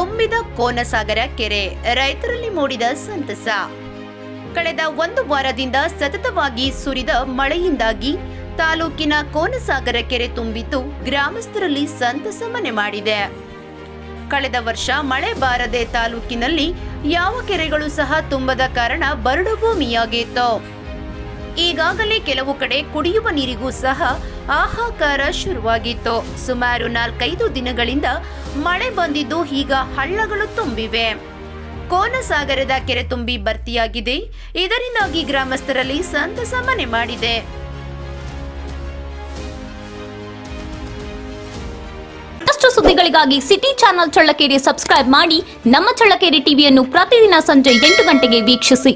ತುಂಬಿದ ಕೋನಸಾಗರ ಕೆರೆ ರೈತರಲ್ಲಿ ಮೂಡಿದ ಸಂತಸ. ಕಳೆದ 1 ವಾರದಿಂದ ಸತತವಾಗಿ ಸುರಿದ ಮಳೆಯಿಂದಾಗಿ ತಾಲೂಕಿನ ಕೋನಸಾಗರ ಕೆರೆ ತುಂಬಿದ್ದು ಗ್ರಾಮಸ್ಥರಲ್ಲಿ ಸಂತಸ ಮನೆ ಮಾಡಿದೆ. ಕಳೆದ ವರ್ಷ ಮಳೆ ಬಾರದೆ ತಾಲೂಕಿನಲ್ಲಿ ಯಾವ ಕೆರೆಗಳು ಸಹ ತುಂಬದ ಕಾರಣ ಬರಡು ಭೂಮಿಯಾಗಿತ್ತು. ಈಗಾಗಲೇ ಕೆಲವು ಕಡೆ ಕುಡಿಯುವ ನೀರಿಗೂ ಸಹ ಹಾಹಾಕಾರ ಶುರುವಾಗಿತ್ತು. ಸುಮಾರು 4-5 ದಿನಗಳಿಂದ ಮಳೆ ಬಂದಿದ್ದು ಈಗ ಹಳ್ಳಗಳು ತುಂಬಿವೆ. ಕೋನಸಾಗರದ ಕೆರೆ ತುಂಬಿ ಭರ್ತಿಯಾಗಿದೆ. ಇದರಿಂದಾಗಿ ಗ್ರಾಮಸ್ಥರಲ್ಲಿ ಸಂತಸ ಮನೆ ಮಾಡಿದೆ. ಮತ್ತಷ್ಟು ಸುದ್ದಿಗಳಿಗಾಗಿ ಸಿಟಿ ಚಾನೆಲ್ ಚಳ್ಳಕೆರೆ ಸಬ್ಸ್ಕ್ರೈಬ್ ಮಾಡಿ. ನಮ್ಮ ಚಳ್ಳಕೆರೆ ಟಿವಿಯನ್ನು ಪ್ರತಿದಿನ ಸಂಜೆ 8 ಗಂಟೆಗೆ ವೀಕ್ಷಿಸಿ.